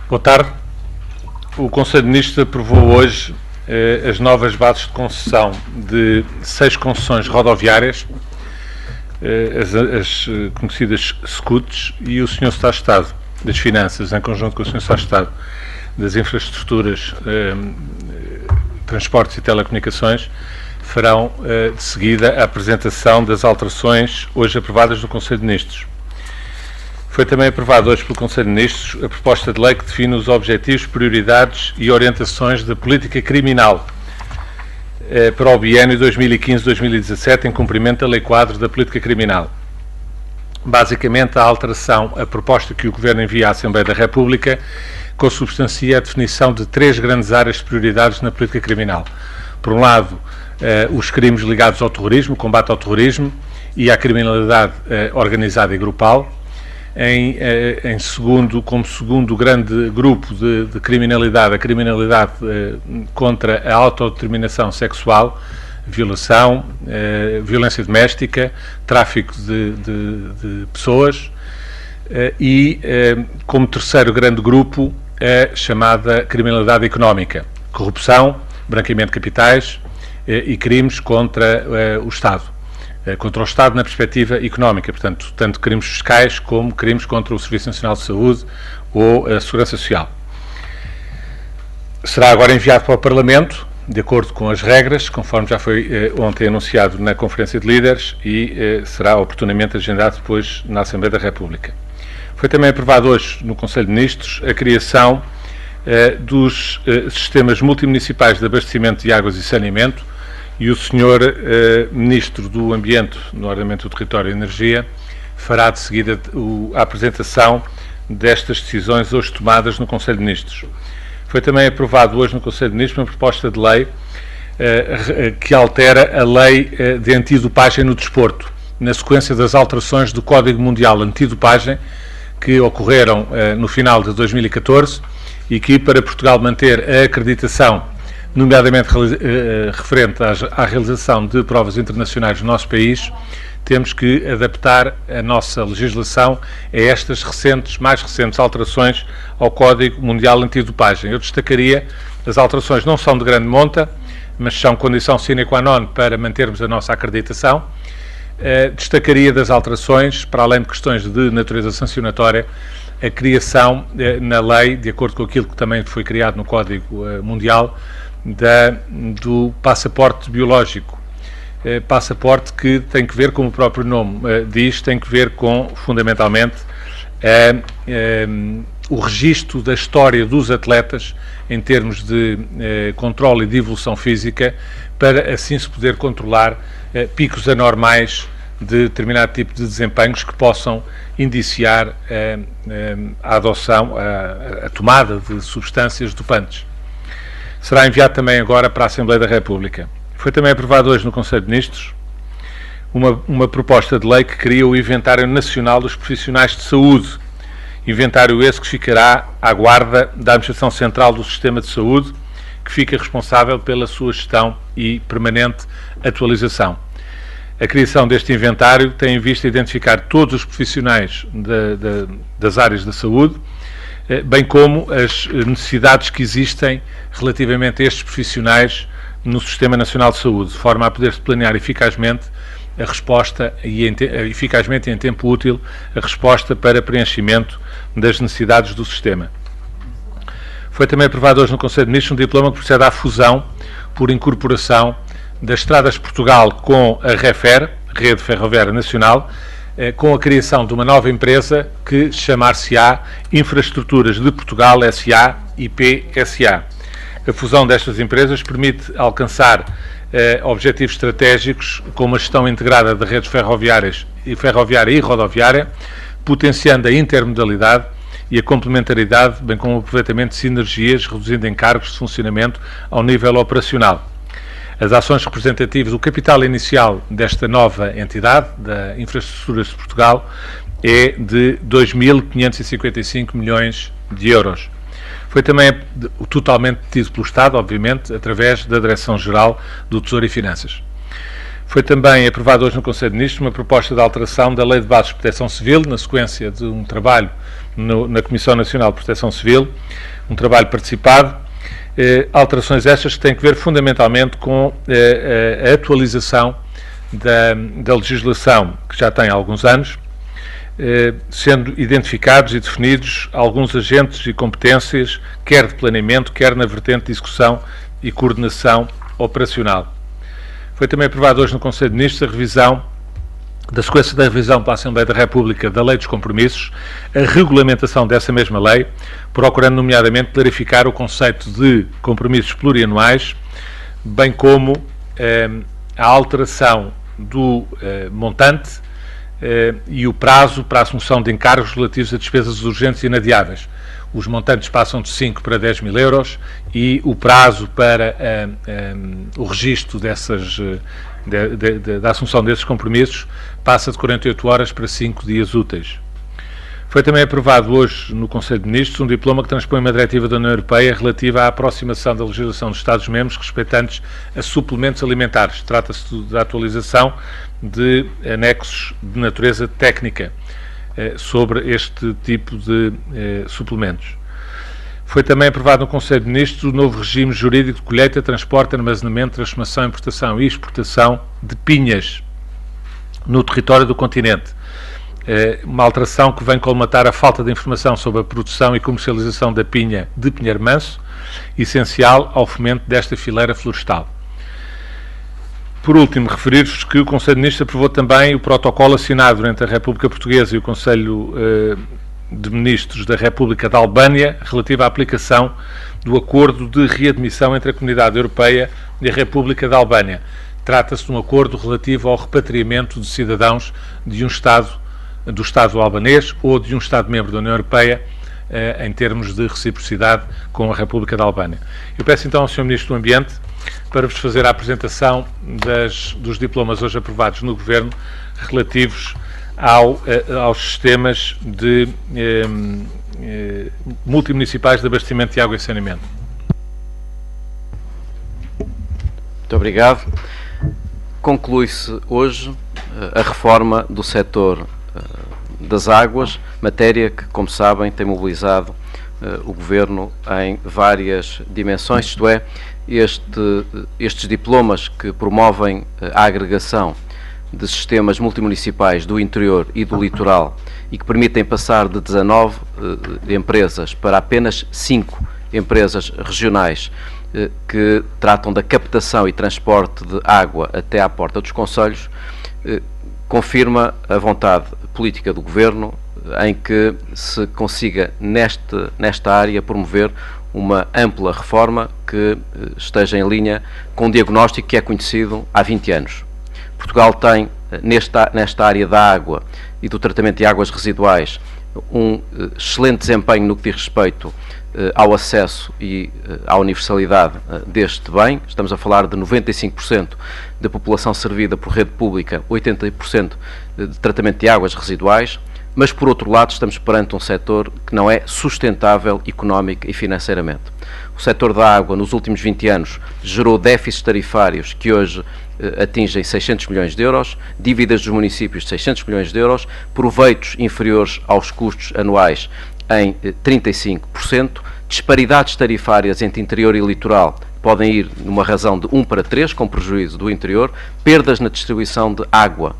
Boa tarde. O Conselho de Ministros aprovou hoje as novas bases de concessão de 6 concessões rodoviárias, as conhecidas SCUTs, e o Sr. Secretário de Estado das Finanças, em conjunto com o Sr. Secretário de Estado das Infraestruturas, Transportes e Telecomunicações, farão de seguida a apresentação das alterações hoje aprovadas no Conselho de Ministros. Foi também aprovado hoje pelo Conselho de Ministros a proposta de lei que define os objetivos, prioridades e orientações da política criminal para o biênio 2015-2017, em cumprimento da Lei Quadro da Política Criminal. Basicamente, a proposta que o Governo envia à Assembleia da República consubstancia a definição de 3 grandes áreas de prioridades na política criminal. Por um lado, os crimes ligados ao terrorismo, o combate ao terrorismo e à criminalidade organizada e grupal. Como segundo grande grupo de criminalidade, a criminalidade contra a autodeterminação sexual, violação, violência doméstica, tráfico de pessoas e, como terceiro grande grupo, a chamada criminalidade económica, corrupção, branqueamento de capitais e crimes contra o Estado. Contra o Estado na perspectiva económica, portanto, tanto crimes fiscais como crimes contra o Serviço Nacional de Saúde ou a Segurança Social. Será agora enviado para o Parlamento, de acordo com as regras, conforme já foi ontem anunciado na Conferência de Líderes, e será oportunamente agendado depois na Assembleia da República. Foi também aprovado hoje no Conselho de Ministros a criação dos sistemas multimunicipais de abastecimento de águas e saneamento, e o Sr. Ministro do Ambiente, no Ordenamento do Território e Energia, fará de seguida a apresentação destas decisões hoje tomadas no Conselho de Ministros. Foi também aprovado hoje no Conselho de Ministros uma proposta de lei que altera a lei de antidopagem no desporto, na sequência das alterações do Código Mundial Antidopagem que ocorreram no final de 2014 e que, para Portugal manter a acreditação, nomeadamente referente à realização de provas internacionais no nosso país, temos que adaptar a nossa legislação a estas mais recentes alterações ao Código Mundial Antidopagem. Eu destacaria, as alterações não são de grande monta, mas são condição sine qua non para mantermos a nossa acreditação. Destacaria das alterações, para além de questões de natureza sancionatória, a criação na lei, de acordo com aquilo que também foi criado no Código Mundial, do passaporte biológico. Passaporte que tem que ver, como o próprio nome diz, tem que ver com, fundamentalmente, o registro da história dos atletas em termos de controle e de evolução física, para assim se poder controlar picos anormais de determinado tipo de desempenhos que possam indiciar a adoção, a tomada de substâncias dopantes. Será enviado também agora para a Assembleia da República. Foi também aprovado hoje no Conselho de Ministros uma proposta de lei que cria o Inventário Nacional dos Profissionais de Saúde. Inventário esse que ficará à guarda da Administração Central do Sistema de Saúde, que fica responsável pela sua gestão e permanente atualização. A criação deste inventário tem em vista identificar todos os profissionais das áreas da saúde, bem como as necessidades que existem relativamente a estes profissionais no Sistema Nacional de Saúde, de forma a poder-se planear eficazmente a resposta eficazmente e em tempo útil a resposta para preenchimento das necessidades do sistema. Foi também aprovado hoje no Conselho de Ministros um diploma que procede à fusão por incorporação das Estradas de Portugal com a REFER, Rede Ferroviária Nacional, com a criação de uma nova empresa que chamar-se-á Infraestruturas de Portugal S.A. IP.SA. A fusão destas empresas permite alcançar objetivos estratégicos com uma gestão integrada de redes ferroviária e rodoviária, potenciando a intermodalidade e a complementaridade, bem como o aproveitamento de sinergias, reduzindo encargos de funcionamento ao nível operacional. As ações representativas, o capital inicial desta nova entidade, da Infraestruturas de Portugal, é de 2.555 milhões de euros. Foi também totalmente detido pelo Estado, obviamente, através da Direção-Geral do Tesouro e Finanças. Foi também aprovado hoje no Conselho de Ministros uma proposta de alteração da Lei de Bases de Proteção Civil, na sequência de um trabalho na Comissão Nacional de Proteção Civil, um trabalho participado. Alterações estas que têm que ver fundamentalmente com a atualização da legislação, que já tem alguns anos, sendo identificados e definidos alguns agentes e competências, quer de planeamento, quer na vertente de execução e coordenação operacional. Foi também aprovado hoje no Conselho de Ministros a revisão, da sequência da revisão pela Assembleia da República da Lei dos Compromissos, a regulamentação dessa mesma lei, procurando nomeadamente clarificar o conceito de compromissos plurianuais, bem como a alteração do montante e o prazo para a assunção de encargos relativos a despesas urgentes e inadiáveis. Os montantes passam de 5 para 10 mil euros e o prazo para o registro da assunção desses compromissos passa de 48 horas para 5 dias úteis. Foi também aprovado hoje no Conselho de Ministros um diploma que transpõe uma diretiva da União Europeia relativa à aproximação da legislação dos Estados-membros respeitantes a suplementos alimentares. Trata-se da atualização de anexos de natureza técnica sobre este tipo de suplementos. Foi também aprovado no Conselho de Ministros o novo regime jurídico de colheita, transporte, armazenamento, transformação, importação e exportação de pinhas no território do continente. Uma alteração que vem colmatar a falta de informação sobre a produção e comercialização da pinha de pinheiro manso, essencial ao fomento desta fileira florestal. Por último, referir-vos que o Conselho de Ministros aprovou também o protocolo assinado entre a República Portuguesa e o Conselho de Ministros da República da Albânia relativo à aplicação do Acordo de Readmissão entre a Comunidade Europeia e a República da Albânia. Trata-se de um acordo relativo ao repatriamento de cidadãos de um do Estado albanês ou de um Estado-membro da União Europeia em termos de reciprocidade com a República da Albânia. Eu peço então ao Sr. Ministro do Ambiente para vos fazer a apresentação dos diplomas hoje aprovados no Governo relativos aos sistemas multimunicipais de abastecimento de água e saneamento. Muito obrigado. Conclui-se hoje a reforma do setor das águas, matéria que, como sabem, tem mobilizado o Governo em várias dimensões, isto é, estes diplomas que promovem a agregação de sistemas multimunicipais do interior e do litoral e que permitem passar de 19 empresas para apenas 5 empresas regionais que tratam da captação e transporte de água até à porta dos concelhos, confirma a vontade política do Governo em que se consiga nesta área promover uma ampla reforma que esteja em linha com um diagnóstico que é conhecido há 20 anos. Portugal tem, nesta área da água e do tratamento de águas residuais, um excelente desempenho no que diz respeito ao acesso e à universalidade deste bem. Estamos a falar de 95% da população servida por rede pública, 80% de tratamento de águas residuais, mas por outro lado estamos perante um setor que não é sustentável económica e financeiramente. O setor da água nos últimos 20 anos gerou déficits tarifários que hoje atingem 600 milhões de euros, dívidas dos municípios de 600 milhões de euros, proveitos inferiores aos custos anuais em 35%, disparidades tarifárias entre interior e litoral podem ir numa razão de 1 para 3, com prejuízo do interior, perdas na distribuição de água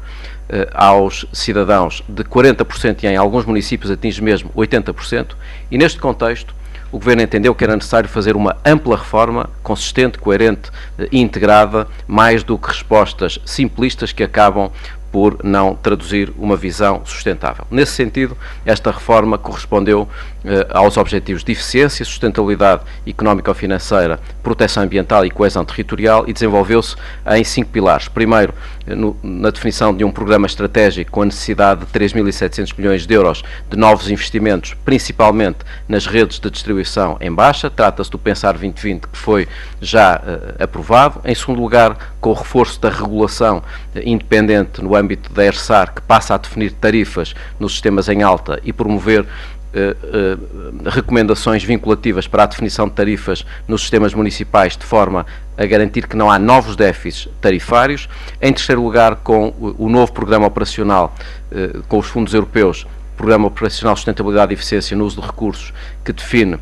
aos cidadãos de 40% e em alguns municípios atinge mesmo 80%, e neste contexto o Governo entendeu que era necessário fazer uma ampla reforma, consistente, coerente e integrada, mais do que respostas simplistas que acabam por não traduzir uma visão sustentável. Nesse sentido, esta reforma correspondeu aos objetivos de eficiência, sustentabilidade económico-financeira, proteção ambiental e coesão territorial e desenvolveu-se em 5 pilares. Primeiro, na definição de um programa estratégico com a necessidade de 3.700 milhões de euros de novos investimentos, principalmente nas redes de distribuição em baixa. Trata-se do Pensar 2020, que foi já aprovado. Em segundo lugar, com o reforço da regulação independente no âmbito da ERSAR, que passa a definir tarifas nos sistemas em alta e promover recomendações vinculativas para a definição de tarifas nos sistemas municipais, de forma a garantir que não há novos déficits tarifários. Em terceiro lugar, com o novo programa operacional com os fundos europeus, Programa Operacional de Sustentabilidade e Eficiência no Uso de Recursos, que define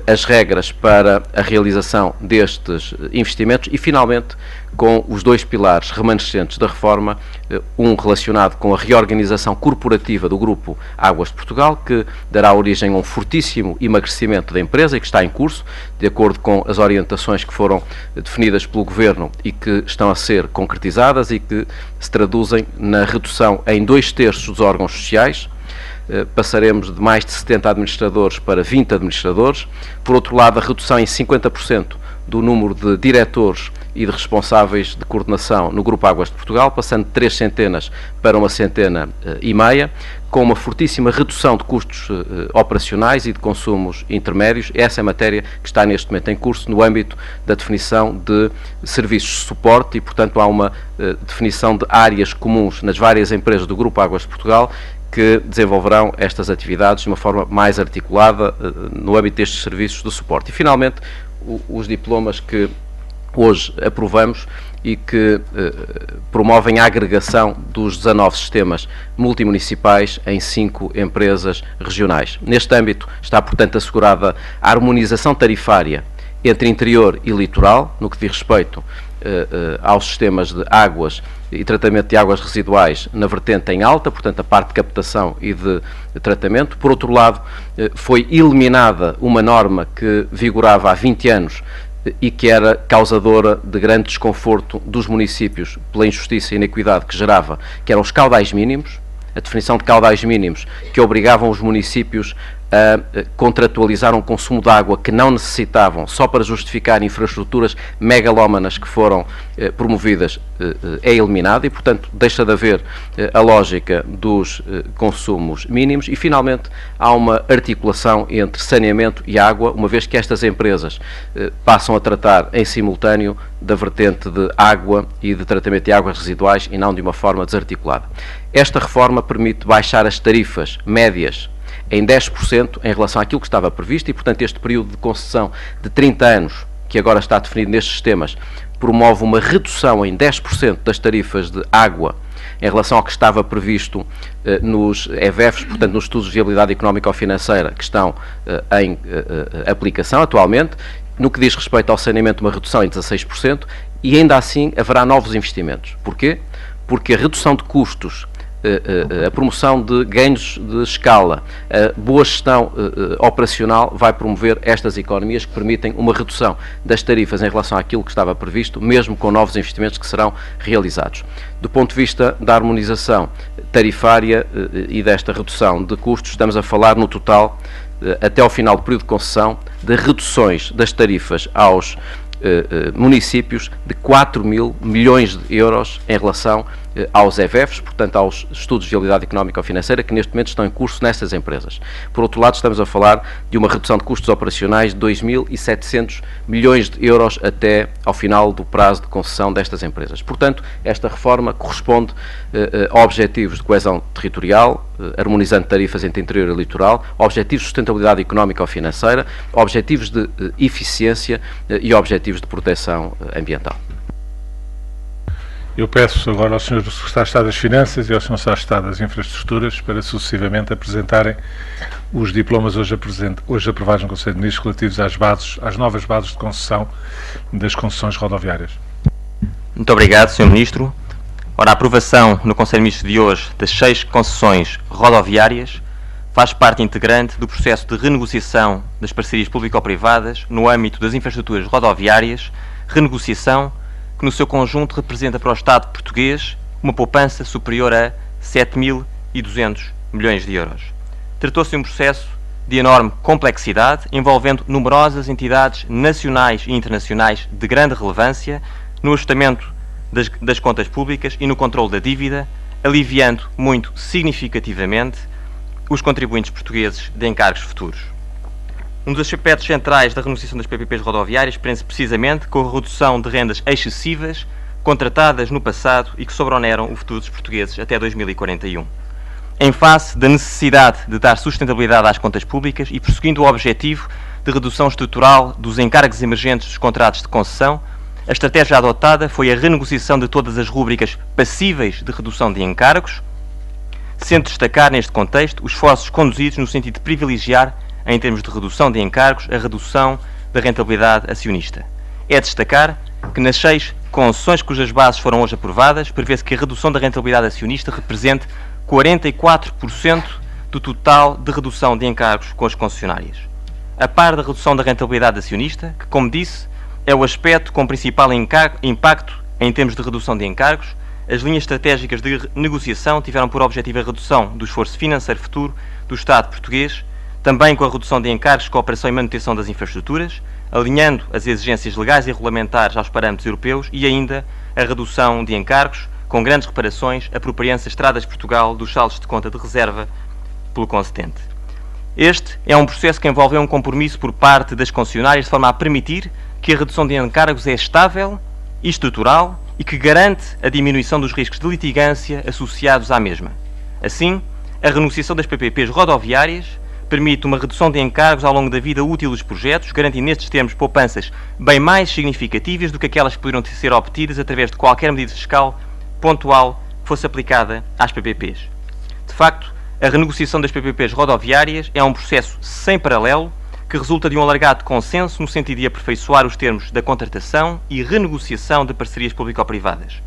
as regras para a realização destes investimentos, e finalmente com os dois pilares remanescentes da reforma, um relacionado com a reorganização corporativa do Grupo Águas de Portugal, que dará origem a um fortíssimo emagrecimento da empresa e que está em curso, de acordo com as orientações que foram definidas pelo Governo e que estão a ser concretizadas e que se traduzem na redução em 2/3 dos órgãos sociais. Passaremos de mais de 70 administradores para 20 administradores. Por outro lado, a redução em 50% do número de diretores e de responsáveis de coordenação no Grupo Águas de Portugal, passando de 3 centenas para 1,5 com uma fortíssima redução de custos operacionais e de consumos intermédios. Essa é a matéria que está neste momento em curso no âmbito da definição de serviços de suporte e, portanto, há uma definição de áreas comuns nas várias empresas do Grupo Águas de Portugal que desenvolverão estas atividades de uma forma mais articulada no âmbito destes serviços de suporte. E, finalmente, os diplomas que hoje aprovamos e que promovem a agregação dos 19 sistemas multimunicipais em 5 empresas regionais. Neste âmbito está, portanto, assegurada a harmonização tarifária entre interior e litoral, no que diz respeito aos sistemas de águas e tratamento de águas residuais na vertente em alta, portanto a parte de captação e de tratamento. Por outro lado, foi eliminada uma norma que vigorava há 20 anos e que era causadora de grande desconforto dos municípios pela injustiça e inequidade que gerava, que eram os caudais mínimos, a definição de caudais mínimos que obrigavam os municípios a contratualizar um consumo de água que não necessitavam só para justificar infraestruturas megalómanas que foram promovidas, é eliminada e, portanto, deixa de haver a lógica dos consumos mínimos. E, finalmente, há uma articulação entre saneamento e água, uma vez que estas empresas passam a tratar em simultâneo da vertente de água e de tratamento de águas residuais e não de uma forma desarticulada. Esta reforma permite baixar as tarifas médias em 10% em relação àquilo que estava previsto e, portanto, este período de concessão de 30 anos, que agora está definido nestes sistemas, promove uma redução em 10% das tarifas de água em relação ao que estava previsto nos EVEFs, portanto, nos estudos de viabilidade económica ou financeira que estão em aplicação atualmente. No que diz respeito ao saneamento, uma redução em 16%, e ainda assim haverá novos investimentos. Porquê? Porque a redução de custos, a promoção de ganhos de escala, a boa gestão operacional vai promover estas economias que permitem uma redução das tarifas em relação àquilo que estava previsto, mesmo com novos investimentos que serão realizados. Do ponto de vista da harmonização tarifária e desta redução de custos, estamos a falar no total, até ao final do período de concessão, de reduções das tarifas aos municípios de 4 mil milhões de euros em relação aos EVEFs, portanto aos estudos de viabilidade económica ou financeira que neste momento estão em curso nestas empresas. Por outro lado, estamos a falar de uma redução de custos operacionais de 2.700 milhões de euros até ao final do prazo de concessão destas empresas. Portanto, esta reforma corresponde a objetivos de coesão territorial, harmonizando tarifas entre interior e litoral, objetivos de sustentabilidade económica ou financeira, objetivos de eficiência e objetivos de proteção ambiental. Eu peço agora ao Sr. Secretário de Estado das Finanças e ao Sr. Secretário de Estado das Infraestruturas para sucessivamente apresentarem os diplomas hoje aprovados no Conselho de Ministros relativos às novas bases de concessão das concessões rodoviárias. Muito obrigado, Sr. Ministro. Ora, a aprovação no Conselho de Ministros de hoje das 6 concessões rodoviárias faz parte integrante do processo de renegociação das parcerias público-privadas no âmbito das infraestruturas rodoviárias, renegociação que no seu conjunto representa para o Estado português uma poupança superior a 7.200 milhões de euros. Tratou-se de um processo de enorme complexidade, envolvendo numerosas entidades nacionais e internacionais de grande relevância no ajustamento das contas públicas e no controle da dívida, aliviando muito significativamente os contribuintes portugueses de encargos futuros. Um dos aspectos centrais da renegociação das PPPs rodoviárias prende-se precisamente com a redução de rendas excessivas contratadas no passado e que sobreoneram o futuro dos portugueses até 2041. em face da necessidade de dar sustentabilidade às contas públicas e prosseguindo o objetivo de redução estrutural dos encargos emergentes dos contratos de concessão, a estratégia adotada foi a renegociação de todas as rúbricas passíveis de redução de encargos, sendo destacar neste contexto os esforços conduzidos no sentido de privilegiar, em termos de redução de encargos, a redução da rentabilidade acionista. É de destacar que nas 6 concessões cujas bases foram hoje aprovadas, prevê-se que a redução da rentabilidade acionista represente 44% do total de redução de encargos com as concessionárias. A par da redução da rentabilidade acionista, que, como disse, é o aspecto com principal impacto em termos de redução de encargos, as linhas estratégicas de negociação tiveram por objetivo a redução do esforço financeiro futuro do Estado português, também com a redução de encargos de cooperação e manutenção das infraestruturas, alinhando as exigências legais e regulamentares aos parâmetros europeus e ainda a redução de encargos com grandes reparações apropriando-se a Estradas de Portugal dos saldos de conta de reserva pelo concedente. Este é um processo que envolveu um compromisso por parte das concessionárias de forma a permitir que a redução de encargos é estável e estrutural e que garante a diminuição dos riscos de litigância associados à mesma. Assim, a renegociação das PPPs rodoviárias permite uma redução de encargos ao longo da vida útil dos projetos, garantindo nestes termos poupanças bem mais significativas do que aquelas que poderiam ser obtidas através de qualquer medida fiscal pontual que fosse aplicada às PPPs. De facto, a renegociação das PPPs rodoviárias é um processo sem paralelo que resulta de um alargado consenso no sentido de aperfeiçoar os termos da contratação e renegociação de parcerias público-privadas.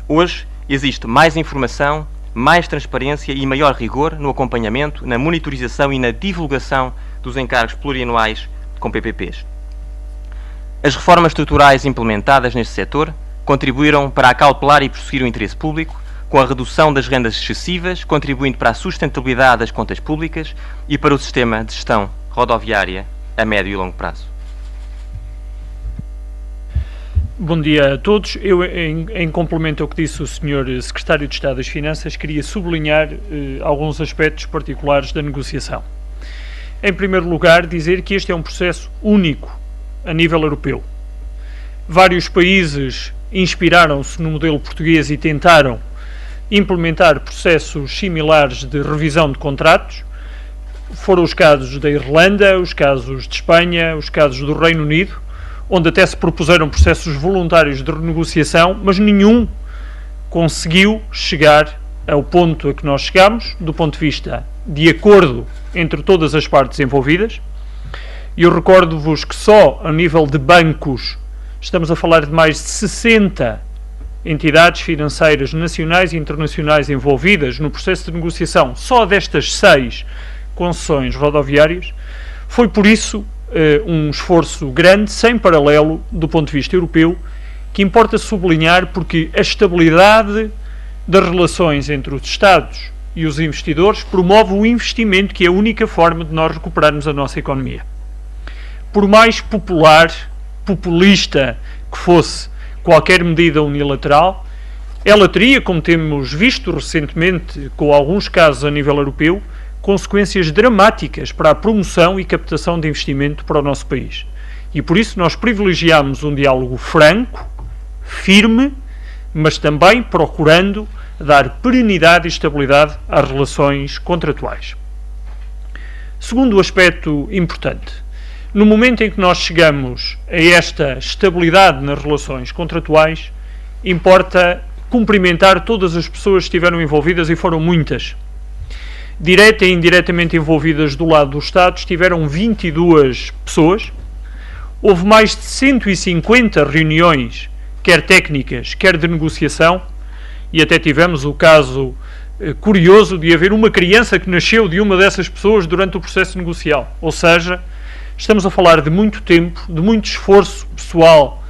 Hoje existe mais informação, mais transparência e maior rigor no acompanhamento, na monitorização e na divulgação dos encargos plurianuais com PPPs. As reformas estruturais implementadas neste setor contribuíram para acautelar e prosseguir o interesse público, com a redução das rendas excessivas, contribuindo para a sustentabilidade das contas públicas e para o sistema de gestão rodoviária a médio e longo prazo. Bom dia a todos. Eu, em complemento ao que disse o Sr. Secretário de Estado das Finanças, queria sublinhar alguns aspectos particulares da negociação. Em primeiro lugar, dizer que este é um processo único a nível europeu. Vários países inspiraram-se no modelo português e tentaram implementar processos similares de revisão de contratos. Foram os casos da Irlanda, os casos de Espanha, os casos do Reino Unido, onde até se propuseram processos voluntários de renegociação, mas nenhum conseguiu chegar ao ponto a que nós chegamos, do ponto de vista de acordo entre todas as partes envolvidas. E eu recordo-vos que só a nível de bancos estamos a falar de mais de 60 entidades financeiras nacionais e internacionais envolvidas no processo de negociação só destas 6 concessões rodoviárias. Foi por isso um esforço grande, sem paralelo do ponto de vista europeu, que importa sublinhar porque a estabilidade das relações entre os Estados e os investidores promove o investimento, que é a única forma de nós recuperarmos a nossa economia. Por mais populista que fosse qualquer medida unilateral, ela teria, como temos visto recentemente com alguns casos a nível europeu, consequências dramáticas para a promoção e captação de investimento para o nosso país. E por isso nós privilegiamos um diálogo franco, firme, mas também procurando dar perenidade e estabilidade às relações contratuais. Segundo aspecto importante, no momento em que nós chegamos a esta estabilidade nas relações contratuais, importa cumprimentar todas as pessoas que estiveram envolvidas, e foram muitas. Direta e indiretamente envolvidas do lado do Estado estiveram 22 pessoas. Houve mais de 150 reuniões, quer técnicas, quer de negociação, e até tivemos o caso curioso de haver uma criança que nasceu de uma dessas pessoas durante o processo negocial. Ou seja, estamos a falar de muito tempo, de muito esforço pessoal,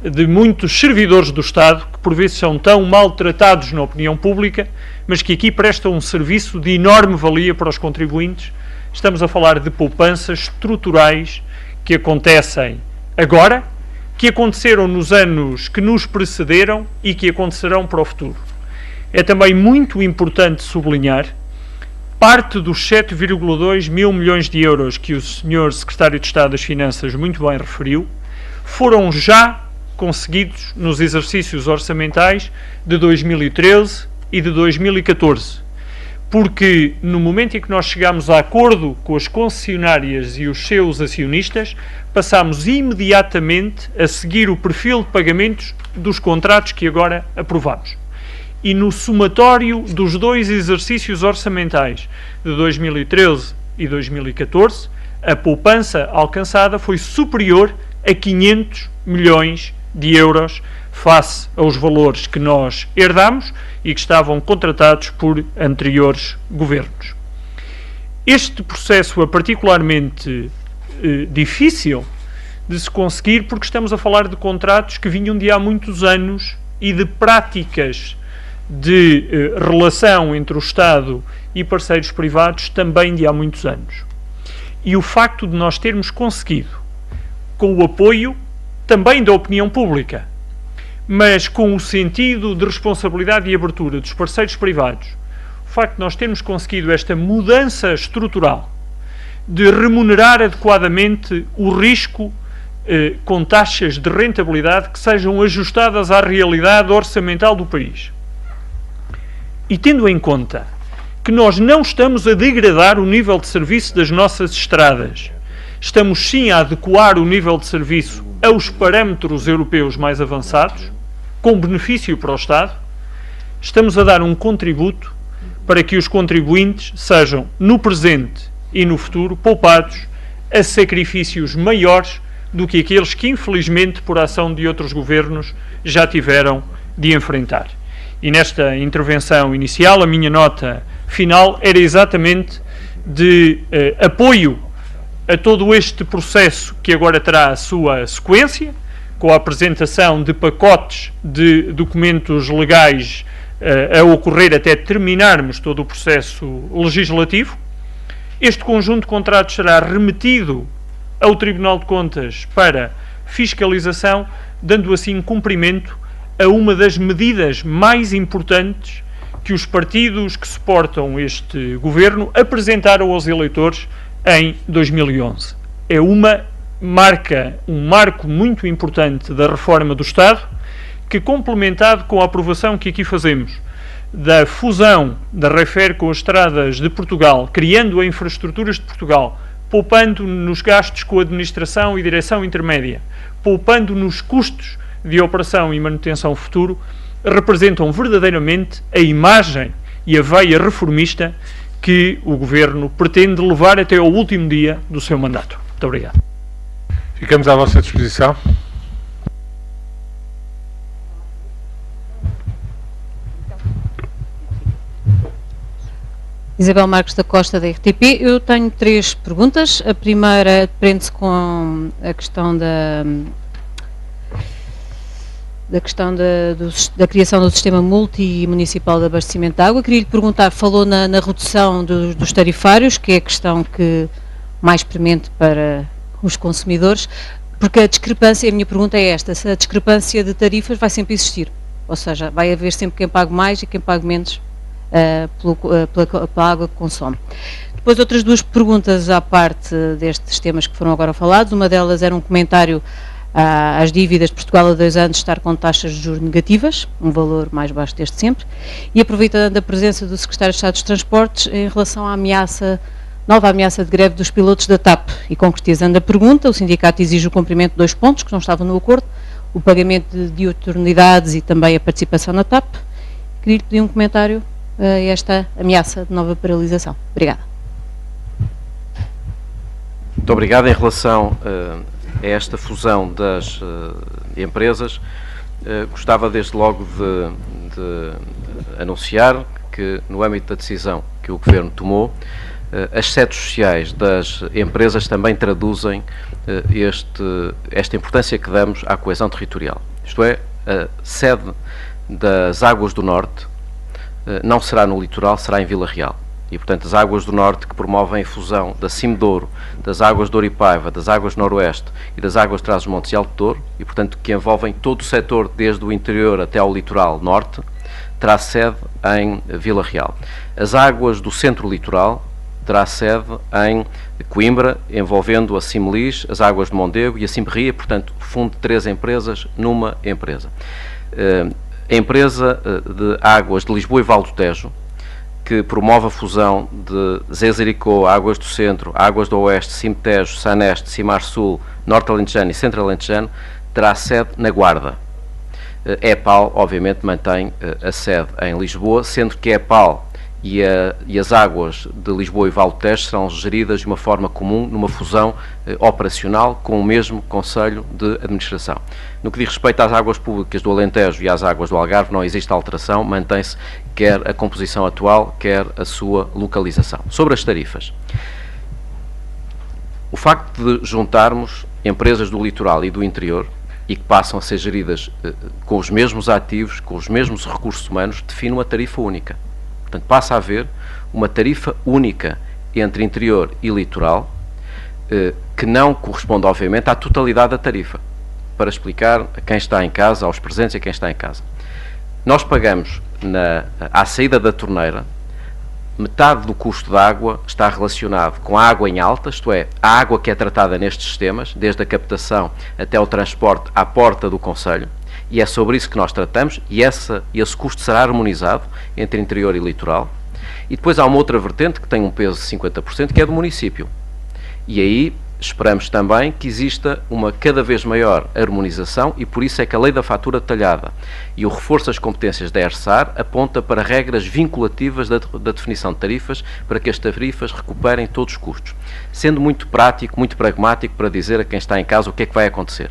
de muitos servidores do Estado, que por vezes são tão maltratados na opinião pública, mas que aqui prestam um serviço de enorme valia para os contribuintes. Estamos a falar de poupanças estruturais que acontecem agora, que aconteceram nos anos que nos precederam e que acontecerão para o futuro. É também muito importante sublinhar parte dos 7,2 mil milhões de euros que o Sr. Secretário de Estado das Finanças muito bem referiu, foram já conseguidos nos exercícios orçamentais de 2013 e de 2014. porque no momento em que nós chegámos a acordo com as concessionárias e os seus acionistas, passámos imediatamente a seguir o perfil de pagamentos dos contratos que agora aprovamos. E no somatório dos 2 exercícios orçamentais de 2013 e 2014, a poupança alcançada foi superior a 500 milhões de euros face aos valores que nós herdamos e que estavam contratados por anteriores governos. Este processo é particularmente difícil de se conseguir porque estamos a falar de contratos que vinham de há muitos anos e de práticas de relação entre o Estado e parceiros privados também de há muitos anos. E o facto de nós termos conseguido, com o apoio também da opinião pública, mas com o sentido de responsabilidade e abertura dos parceiros privados, o facto de nós termos conseguido esta mudança estrutural de remunerar adequadamente o risco com taxas de rentabilidade que sejam ajustadas à realidade orçamental do país. E tendo em conta que nós não estamos a degradar o nível de serviço das nossas estradas, estamos sim a adequar o nível de serviço aos parâmetros europeus mais avançados, com benefício para o Estado, estamos a dar um contributo para que os contribuintes sejam, no presente e no futuro, poupados a sacrifícios maiores do que aqueles que, infelizmente, por ação de outros governos, já tiveram de enfrentar. E nesta intervenção inicial, a minha nota final era exatamente de apoio a todo este processo que agora terá a sua sequência, com a apresentação de pacotes de documentos legais a ocorrer até terminarmos todo o processo legislativo. Este conjunto de contratos será remetido ao Tribunal de Contas para fiscalização, dando assim cumprimento a uma das medidas mais importantes que os partidos que suportam este governo apresentaram aos eleitores em 2011. É um marco muito importante da reforma do Estado, que, complementado com a aprovação que aqui fazemos da fusão da REFER com as estradas de Portugal, criando a Infraestruturas de Portugal, poupando nos gastos com a administração e direção intermédia, poupando nos custos de operação e manutenção futuro, representam verdadeiramente a imagem e a veia reformista que o Governo pretende levar até ao último dia do seu mandato. Muito obrigado. Ficamos à vossa disposição. Isabel Marques da Costa, da RTP. Eu tenho 3 perguntas. A primeira prende-se com a questão da criação do sistema multimunicipal de abastecimento de água. Queria lhe perguntar, falou na redução dos tarifários, que é a questão que mais premente para os consumidores, porque a discrepância, a minha pergunta é esta, se a discrepância de tarifas vai sempre existir, ou seja, vai haver sempre quem pague mais e quem pague menos pela água que consome. Depois outras 2 perguntas à parte destes temas que foram agora falados. Uma delas era um comentário às dívidas de Portugal há 2 anos estar com taxas de juros negativas, um valor mais baixo desde sempre, e aproveitando a presença do Secretário de Estado dos Transportes em relação à nova ameaça de greve dos pilotos da TAP, e concretizando a pergunta, o sindicato exige o cumprimento de 2 pontos que não estavam no acordo, o pagamento de diuturnidades e também a participação na TAP. Queria lhe pedir um comentário a esta ameaça de nova paralisação. Obrigada. Muito obrigado. Em relação a esta fusão das empresas, gostava desde logo de anunciar que, no âmbito da decisão que o Governo tomou, as sedes sociais das empresas também traduzem esta importância que damos à coesão territorial. Isto é, a sede das Águas do Norte não será no litoral, será em Vila Real. E, portanto, as Águas do Norte, que promovem a fusão da Cimedouro, das Águas de Douro e Paiva, das Águas Noroeste e das Águas de Trás-os-Montes e Alto Douro, e, portanto, que envolvem todo o setor, desde o interior até ao litoral norte, terá sede em Vila Real. As Águas do Centro-Litoral terá sede em Coimbra, envolvendo a Cimelis, as Águas de Mondego e a Cimberria, portanto, fundo de 3 empresas numa empresa. A empresa de Águas de Lisboa e Val do Tejo, que promove a fusão de Zezericó, Águas do Centro, Águas do Oeste, Cimo-Tejo, Saneste, Cimar Sul, Norte Alentejano e Centro Alentejano, terá sede na Guarda. A EPAL, obviamente, mantém a sede em Lisboa, sendo que a EPAL e as águas de Lisboa e Vale do Tejo serão geridas de uma forma comum, numa fusão operacional com o mesmo Conselho de Administração. No que diz respeito às águas públicas do Alentejo e às águas do Algarve, não existe alteração, mantém-se quer a composição atual, quer a sua localização. Sobre as tarifas. O facto de juntarmos empresas do litoral e do interior e que passam a ser geridas com os mesmos ativos, com os mesmos recursos humanos, define uma tarifa única. Portanto, passa a haver uma tarifa única entre interior e litoral, que não corresponde, obviamente, à totalidade da tarifa. Para explicar a quem está em casa, aos presentes e a quem está em casa. Nós pagamos, à saída da torneira, metade do custo da água está relacionado com a água em alta, isto é, a água que é tratada nestes sistemas, desde a captação até o transporte à porta do Conselho, e é sobre isso que nós tratamos, e esse custo será harmonizado entre interior e litoral. E depois há uma outra vertente que tem um peso de 50%, que é do município. E aí esperamos também que exista uma cada vez maior harmonização, e por isso é que a lei da fatura detalhada e o reforço das competências da ERSAR aponta para regras vinculativas da definição de tarifas, para que as tarifas recuperem todos os custos. Sendo muito prático, muito pragmático, para dizer a quem está em casa o que é que vai acontecer.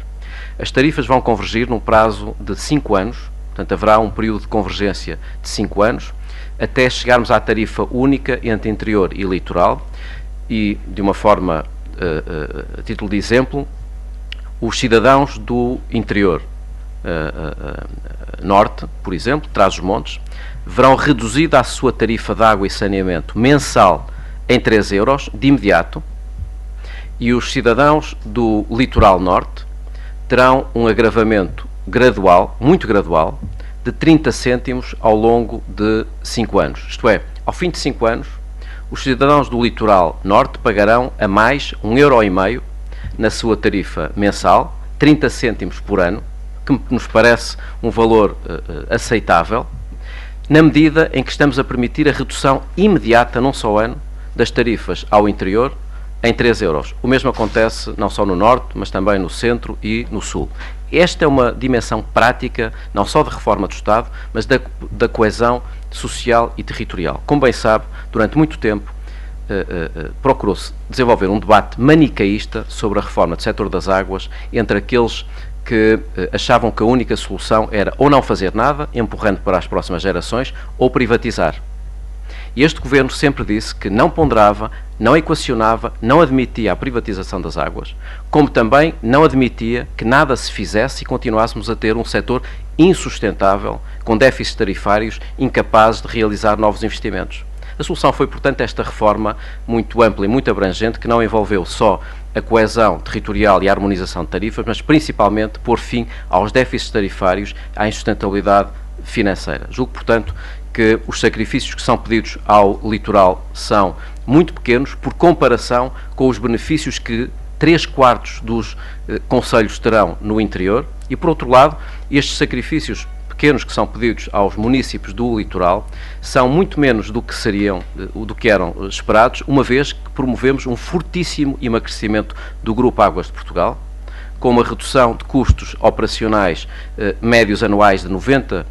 As tarifas vão convergir num prazo de 5 anos, portanto haverá um período de convergência de 5 anos, até chegarmos à tarifa única entre interior e litoral, e de uma forma, a título de exemplo, os cidadãos do interior norte, por exemplo, Trás-os-Montes, verão reduzida a sua tarifa de água e saneamento mensal em 3 euros, de imediato, e os cidadãos do litoral norte terão um agravamento gradual, muito gradual, de 30 cêntimos ao longo de 5 anos. Isto é, ao fim de 5 anos, os cidadãos do litoral norte pagarão a mais 1,5 € na sua tarifa mensal, 30 cêntimos por ano, que nos parece um valor aceitável, na medida em que estamos a permitir a redução imediata, num só ano, das tarifas ao interior, em 3 euros. O mesmo acontece não só no norte, mas também no centro e no sul. Esta é uma dimensão prática, não só da reforma do Estado, mas da coesão social e territorial. Como bem sabe, durante muito tempo procurou-se desenvolver um debate manicaísta sobre a reforma do setor das águas entre aqueles que achavam que a única solução era ou não fazer nada, empurrando para as próximas gerações, ou privatizar. E este governo sempre disse que não ponderava, não equacionava, não admitia a privatização das águas, como também não admitia que nada se fizesse e continuássemos a ter um setor insustentável, com déficits tarifários, incapazes de realizar novos investimentos. A solução foi, portanto, esta reforma muito ampla e muito abrangente, que não envolveu só a coesão territorial e a harmonização de tarifas, mas principalmente pôr fim aos déficits tarifários, à insustentabilidade financeira. Julgo, portanto, que os sacrifícios que são pedidos ao litoral são muito pequenos por comparação com os benefícios que 3/4 dos concelhos terão no interior, e por outro lado, estes sacrifícios pequenos que são pedidos aos municípios do litoral são muito menos do que eram esperados, uma vez que promovemos um fortíssimo emagrecimento do Grupo Águas de Portugal, com uma redução de custos operacionais médios anuais de 90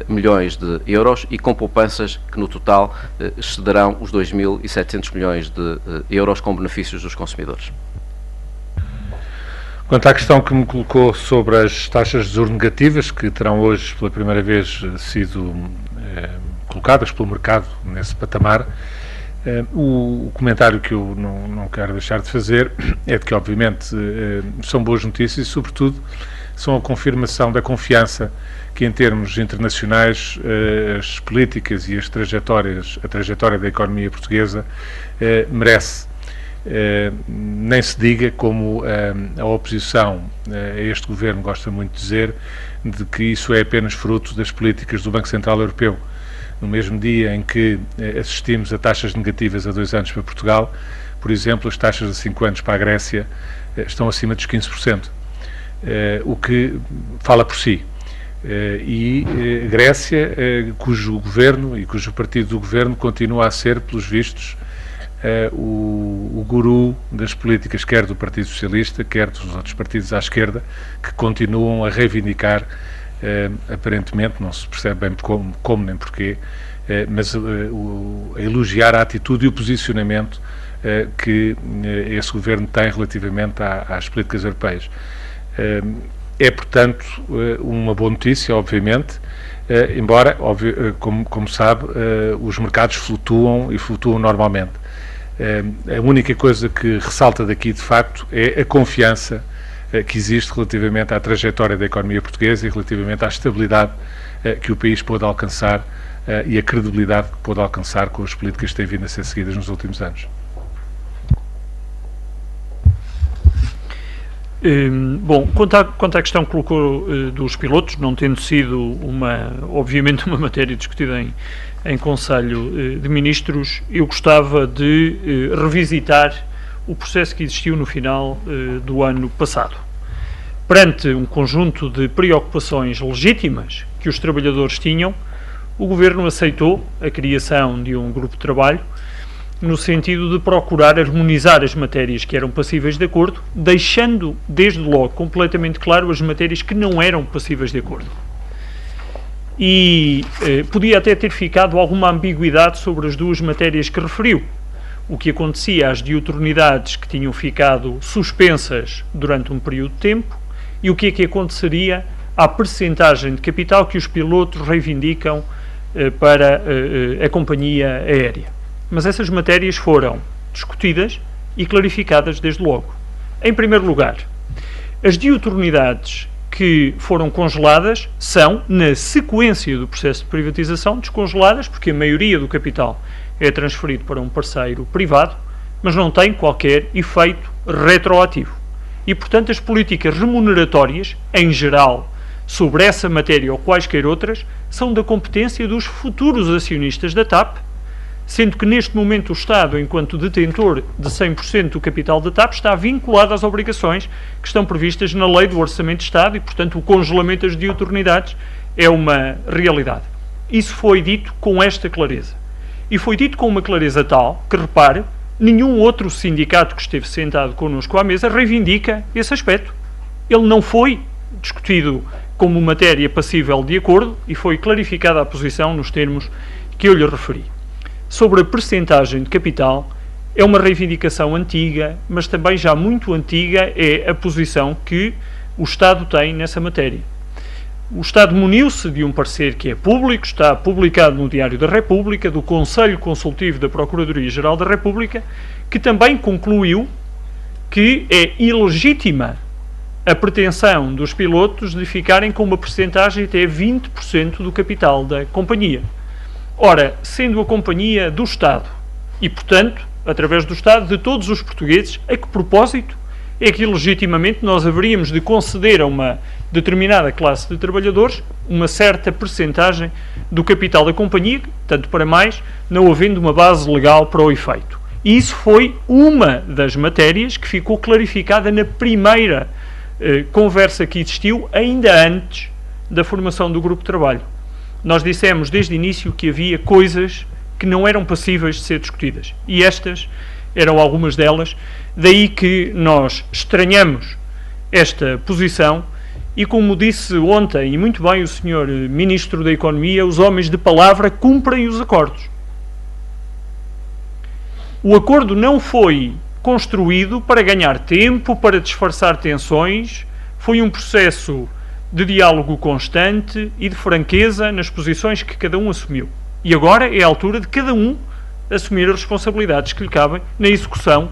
milhões de euros e com poupanças que no total excederão os 2.700 milhões de euros com benefícios dos consumidores. Quanto à questão que me colocou sobre as taxas de juros negativas, que terão hoje pela primeira vez sido colocadas pelo mercado nesse patamar, o comentário que eu não quero deixar de fazer é de que, obviamente, são boas notícias e, sobretudo, são a confirmação da confiança que, em termos internacionais, as políticas e a trajetória da economia portuguesa merece. Nem se diga, como a oposição a este governo gosta muito de dizer, de que isso é apenas fruto das políticas do Banco Central Europeu. No mesmo dia em que assistimos a taxas negativas a 2 anos para Portugal, por exemplo, as taxas a 5 anos para a Grécia estão acima dos 15%, o que fala por si. Grécia, cujo governo e cujo partido do governo continua a ser, pelos vistos, o guru das políticas, quer do Partido Socialista, quer dos outros partidos à esquerda, que continuam a reivindicar, aparentemente, não se percebe bem como nem porquê, mas a elogiar a atitude e o posicionamento que esse governo tem relativamente às políticas europeias. É, portanto, uma boa notícia, obviamente, embora, como sabe, os mercados flutuam e flutuam normalmente. A única coisa que ressalta daqui, de facto, é a confiança que existe relativamente à trajetória da economia portuguesa e relativamente à estabilidade que o país pôde alcançar e a credibilidade que pôde alcançar com as políticas que têm vindo a ser seguidas nos últimos anos. Bom, quanto à questão que colocou dos pilotos, não tendo sido obviamente uma matéria discutida em Conselho de Ministros, eu gostava de revisitar o processo que existiu no final do ano passado. Perante um conjunto de preocupações legítimas que os trabalhadores tinham, o Governo aceitou a criação de um grupo de trabalho no sentido de procurar harmonizar as matérias que eram passíveis de acordo, deixando desde logo completamente claro as matérias que não eram passíveis de acordo. E podia até ter ficado alguma ambiguidade sobre as duas matérias que referiu. O que acontecia às diuturnidades que tinham ficado suspensas durante um período de tempo e o que é que aconteceria à percentagem de capital que os pilotos reivindicam para a companhia aérea. Mas essas matérias foram discutidas e clarificadas desde logo. Em primeiro lugar, as diuturnidades que foram congeladas são, na sequência do processo de privatização, descongeladas, porque a maioria do capital é transferido para um parceiro privado, mas não tem qualquer efeito retroativo. E, portanto, as políticas remuneratórias, em geral, sobre essa matéria ou quaisquer outras, são da competência dos futuros acionistas da TAP, sendo que neste momento o Estado, enquanto detentor de 100% do capital da TAP, está vinculado às obrigações que estão previstas na Lei do Orçamento de Estado e, portanto, o congelamento das diuturnidades é uma realidade. Isso foi dito com esta clareza. E foi dito com uma clareza tal que, repare, nenhum outro sindicato que esteve sentado connosco à mesa reivindica esse aspecto. Ele não foi discutido como matéria passível de acordo e foi clarificada a posição nos termos que eu lhe referi. Sobre a percentagem de capital, é uma reivindicação antiga, mas também já muito antiga é a posição que o Estado tem nessa matéria. O Estado muniu-se de um parecer que é público, está publicado no Diário da República, do Conselho Consultivo da Procuradoria-Geral da República, que também concluiu que é ilegítima a pretensão dos pilotos de ficarem com uma percentagem até 20% do capital da companhia. Ora, sendo a companhia do Estado e, portanto, através do Estado, de todos os portugueses, a que propósito é que legitimamente nós haveríamos de conceder a uma determinada classe de trabalhadores uma certa percentagem do capital da companhia, tanto para mais, não havendo uma base legal para o efeito. E isso foi uma das matérias que ficou clarificada na primeira conversa que existiu, ainda antes da formação do grupo de trabalho. Nós dissemos desde o início que havia coisas que não eram passíveis de ser discutidas. E estas eram algumas delas. Daí que nós estranhamos esta posição e, como disse ontem, e muito bem o Sr. Ministro da Economia, os homens de palavra cumprem os acordos. O acordo não foi construído para ganhar tempo, para disfarçar tensões. Foi um processo de diálogo constante e de franqueza nas posições que cada um assumiu. E agora é a altura de cada um assumir as responsabilidades que lhe cabem na execução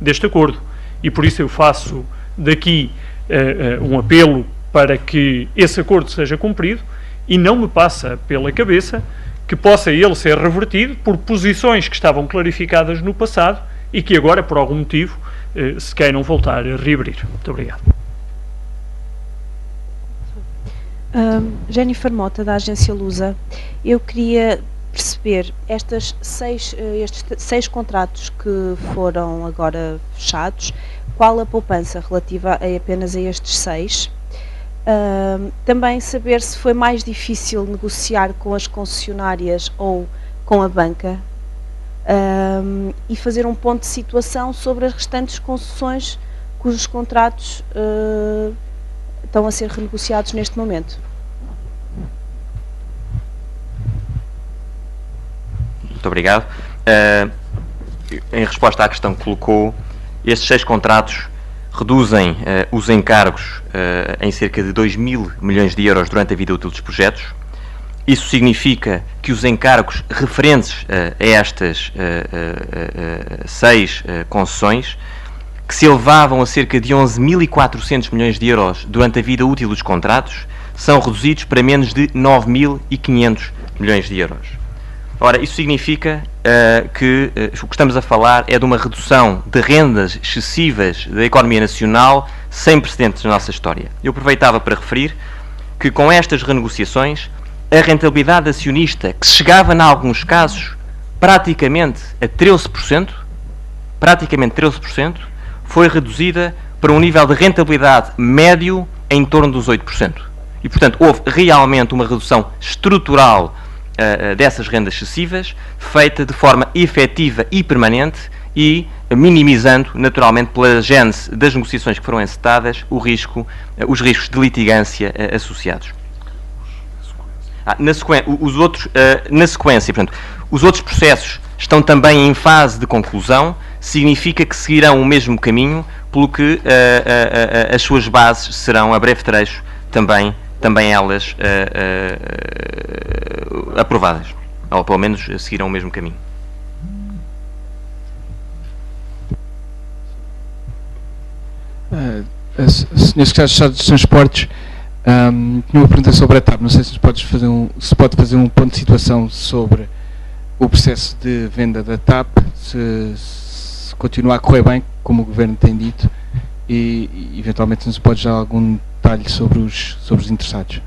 deste acordo. E por isso eu faço daqui um apelo para que esse acordo seja cumprido e não me passa pela cabeça que possa ele ser revertido por posições que estavam clarificadas no passado e que agora, por algum motivo, se queiram voltar a reabrir. Muito obrigado. Jennifer Mota, da agência Lusa. Eu queria perceber estes seis contratos que foram agora fechados, qual a poupança relativa apenas a estes 6? Também saber se foi mais difícil negociar com as concessionárias ou com a banca, e fazer um ponto de situação sobre as restantes concessões cujos contratos estão a ser renegociados neste momento. Muito obrigado. Em resposta à questão que colocou, estes 6 contratos reduzem os encargos em cerca de 2.000 milhões de euros durante a vida útil dos projetos. Isso significa que os encargos referentes a estas 6 concessões, que se elevavam a cerca de 11.400 milhões de euros durante a vida útil dos contratos, são reduzidos para menos de 9.500 milhões de euros. Ora, isso significa que o que estamos a falar é de uma redução de rendas excessivas da economia nacional sem precedentes na nossa história. Eu aproveitava para referir que com estas renegociações a rentabilidade acionista, que chegava, em alguns casos, praticamente a 13%, foi reduzida para um nível de rentabilidade médio em torno dos 8%. E, portanto, houve realmente uma redução estrutural dessas rendas excessivas, feita de forma efetiva e permanente e minimizando, naturalmente, pela gênese das negociações que foram encetadas, os riscos de litigância associados. Na sequência, portanto, os outros processos estão também em fase de conclusão, significa que seguirão o mesmo caminho, pelo que as suas bases serão, a breve trecho, também elas aprovadas, ou pelo menos seguirão o mesmo caminho. Sr. Secretário de Estado dos Transportes, tinha uma pergunta sobre a TAP. Não sei se pode fazer um ponto de situação sobre o processo de venda da TAP, se continua a correr bem, como o Governo tem dito, e eventualmente nos pode dar algum detalhe sobre os interessados.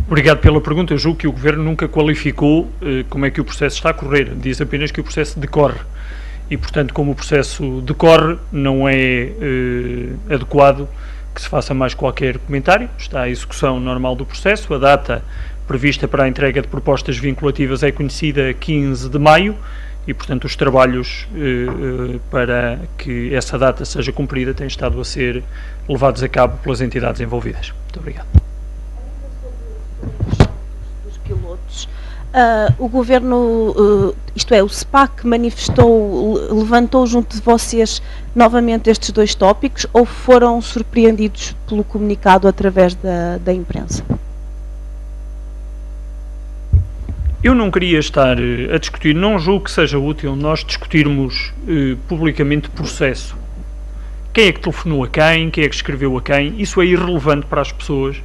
Obrigado pela pergunta. Eu julgo que o Governo nunca qualificou como é que o processo está a correr. Diz apenas que o processo decorre. E, portanto, como o processo decorre, não é adequado que se faça mais qualquer comentário. Está a execução normal do processo. A data prevista para a entrega de propostas vinculativas é conhecida a 15 de maio e, portanto, os trabalhos para que essa data seja cumprida têm estado a ser levados a cabo pelas entidades envolvidas. Muito obrigado. Dos pilotos, o Governo, isto é, o SPAC levantou junto de vocês novamente estes 2 tópicos ou foram surpreendidos pelo comunicado através da imprensa? Eu não queria estar a discutir, não julgo que seja útil nós discutirmos publicamente processo. Quem é que telefonou a quem é que escreveu a quem, isso é irrelevante para as pessoas,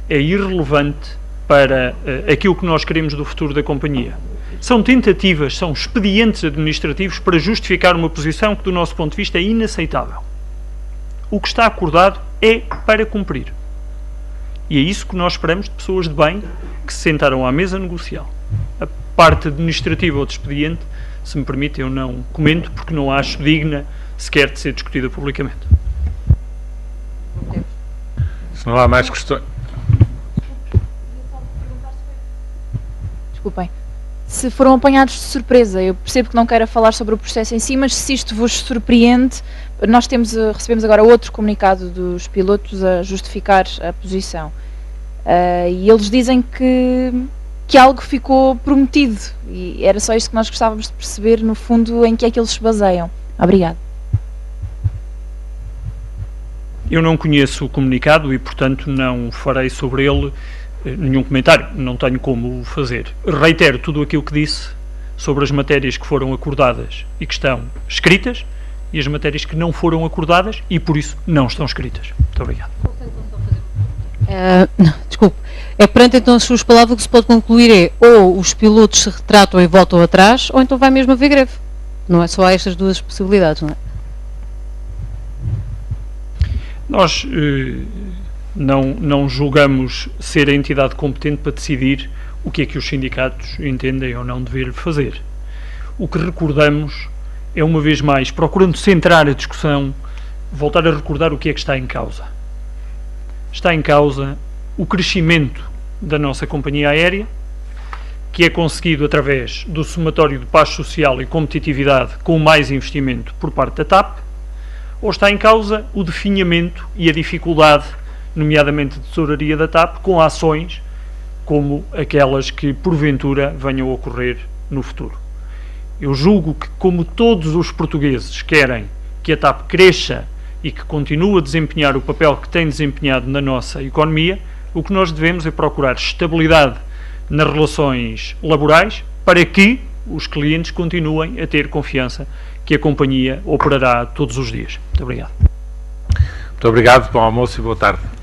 é irrelevante para aquilo que nós queremos do futuro da companhia. São tentativas, são expedientes administrativos para justificar uma posição que, do nosso ponto de vista, é inaceitável. O que está acordado é para cumprir. E é isso que nós esperamos de pessoas de bem que se sentaram à mesa negocial. A parte administrativa ou de expediente, se me permite, eu não comento, porque não acho digna sequer de ser discutida publicamente. Se não há mais questões... Desculpem. Se foram apanhados de surpresa, eu percebo que não queira falar sobre o processo em si, mas se isto vos surpreende, nós recebemos agora outro comunicado dos pilotos a justificar a posição. E eles dizem que algo ficou prometido, e era só isto que nós gostávamos de perceber, no fundo, em que é que eles se baseiam. Obrigado. Eu não conheço o comunicado e, portanto, não farei sobre ele nenhum comentário, não tenho como o fazer. Reitero tudo aquilo que disse sobre as matérias que foram acordadas e que estão escritas e as matérias que não foram acordadas e, por isso, não estão escritas. Muito obrigado. Desculpe. É perante então as suas palavras que se pode concluir é ou os pilotos se retratam e voltam atrás ou então vai mesmo haver greve. Não é só há estas 2 possibilidades, não é? Nós não julgamos ser a entidade competente para decidir o que é que os sindicatos entendem ou não dever fazer. O que recordamos é, uma vez mais, procurando centrar a discussão, voltar a recordar o que é que está em causa. está em causa o crescimento da nossa companhia aérea, que é conseguido através do somatório de paz social e competitividade com mais investimento por parte da TAP, ou está em causa o definhamento e a dificuldade, nomeadamente de tesouraria da TAP, com ações como aquelas que porventura venham a ocorrer no futuro. Eu julgo que, como todos os portugueses querem que a TAP cresça e que continue a desempenhar o papel que tem desempenhado na nossa economia, o que nós devemos é procurar estabilidade nas relações laborais para que os clientes continuem a ter confiança que a companhia operará todos os dias. Muito obrigado. Muito obrigado, bom almoço e boa tarde.